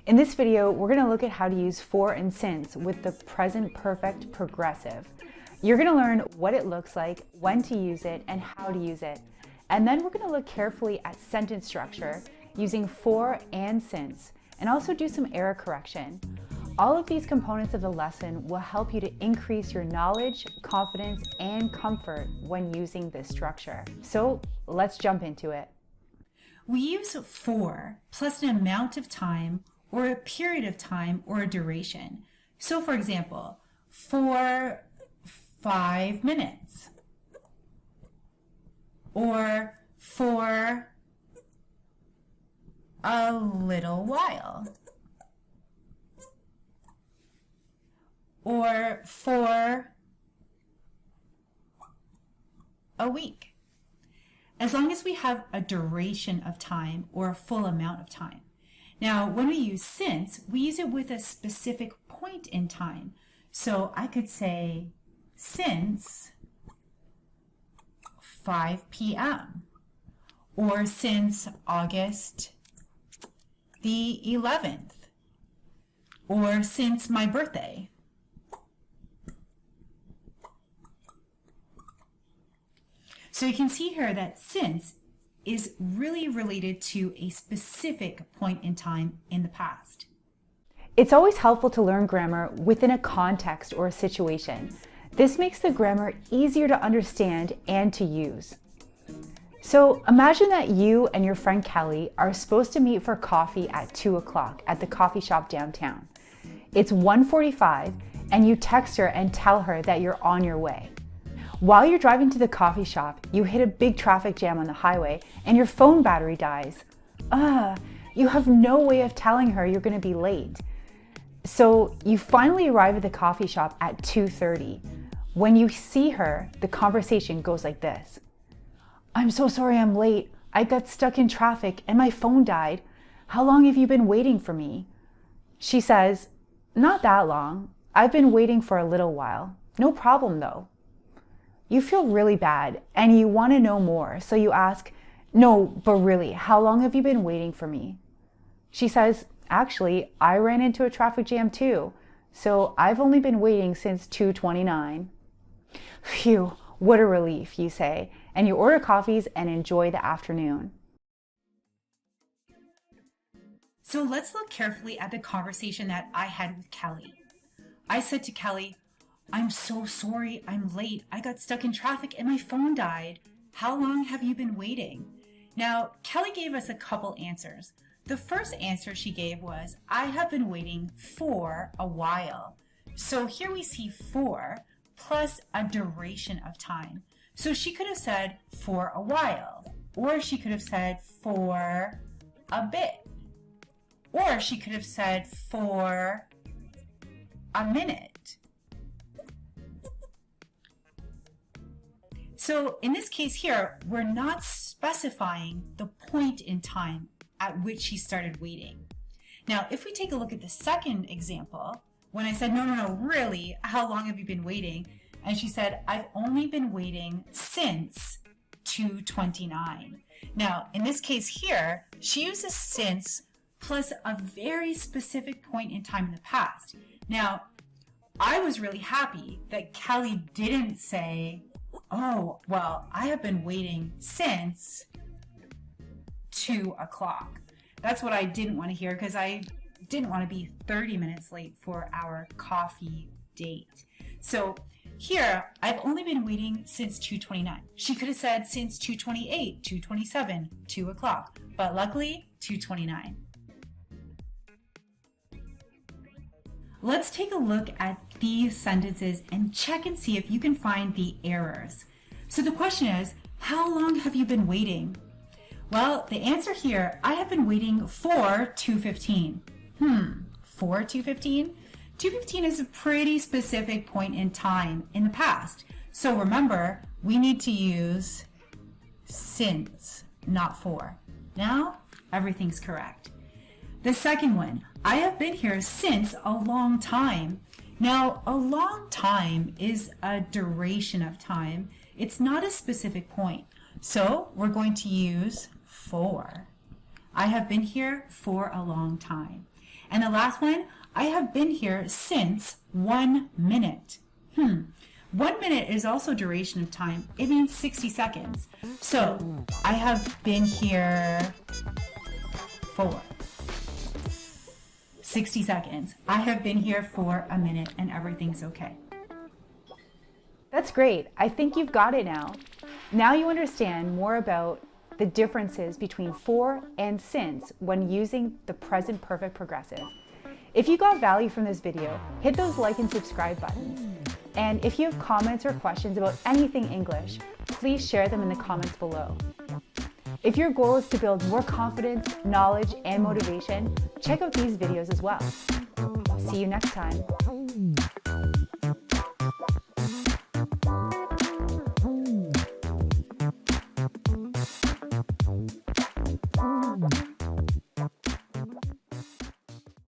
In this video, we're going to look at how to use for and since with the present perfect progressive. You're going to learn what it looks like, when to use it, and how to use it. And then we're going to look carefully at sentence structure using for and since, and also do some error correction. All of these components of the lesson will help you to increase your knowledge, confidence, and comfort when using this structure. So let's jump into it. We use for plus an amount of time or a period of time or a duration. So for example, for 5 minutes or for a little while or for a week. As long as we have a duration of time or a full amount of time. Now, when we use since, we use it with a specific point in time. So I could say since 5 p.m. or since August the 11th or since my birthday. So you can see here that since is really related to a specific point in time in the past. It's always helpful to learn grammar within a context or a situation. This makes the grammar easier to understand and to use. So imagine that you and your friend Kelly are supposed to meet for coffee at 2 o'clock at the coffee shop downtown. It's 1:45 and you text her and tell her that you're on your way. While you're driving to the coffee shop, you hit a big traffic jam on the highway and your phone battery dies. You have no way of telling her you're going to be late. So you finally arrive at the coffee shop at 2:30. When you see her, the conversation goes like this. "I'm so sorry I'm late. I got stuck in traffic and my phone died. How long have you been waiting for me?" She says, "Not that long. I've been waiting for a little while. No problem though." You feel really bad and you want to know more, so you ask, "No, but really, how long have you been waiting for me?" She says, "Actually, I ran into a traffic jam too, so I've only been waiting since 2:29. Phew, what a relief, you say, and you order coffees and enjoy the afternoon. So let's look carefully at the conversation that I had with Kelly. I said to Kelly, "I'm so sorry, I'm late. I got stuck in traffic and my phone died. How long have you been waiting?" Now, Kelly gave us a couple answers. The first answer she gave was, "I have been waiting for a while." So here we see for plus a duration of time. So she could have said for a while, or she could have said for a bit, or she could have said for a minute. So in this case here, we're not specifying the point in time at which she started waiting. Now, if we take a look at the second example, when I said, no, really, how long have you been waiting? And she said, "I've only been waiting since 2:29. Now, in this case here, she uses since plus a very specific point in time in the past. Now, I was really happy that Kelly didn't say, "Oh, well, I have been waiting since 2 o'clock. That's what I didn't want to hear because I didn't want to be 30 minutes late for our coffee date. So here, I've only been waiting since 2:29. She could have said since 2:28, 2:27, 2 o'clock, but luckily 2:29. Let's take a look at these sentences and check and see if you can find the errors. So the question is, how long have you been waiting? Well, the answer here, I have been waiting for 2:15. For 2:15? 2:15 is a pretty specific point in time in the past. So remember, we need to use since, not for. Now, everything's correct. The second one, I have been here since a long time. Now, a long time is a duration of time. It's not a specific point. So we're going to use for. I have been here for a long time. And the last one, I have been here since 1 minute. 1 minute is also duration of time. It means 60 seconds. So I have been here for 60 seconds. I have been here for a minute and everything's okay. That's great. I think you've got it now. Now you understand more about the differences between for and since when using the present perfect progressive. If you got value from this video, hit those like and subscribe buttons. And if you have comments or questions about anything English, please share them in the comments below. If your goal is to build more confidence, knowledge, and motivation, check out these videos as well. See you next time.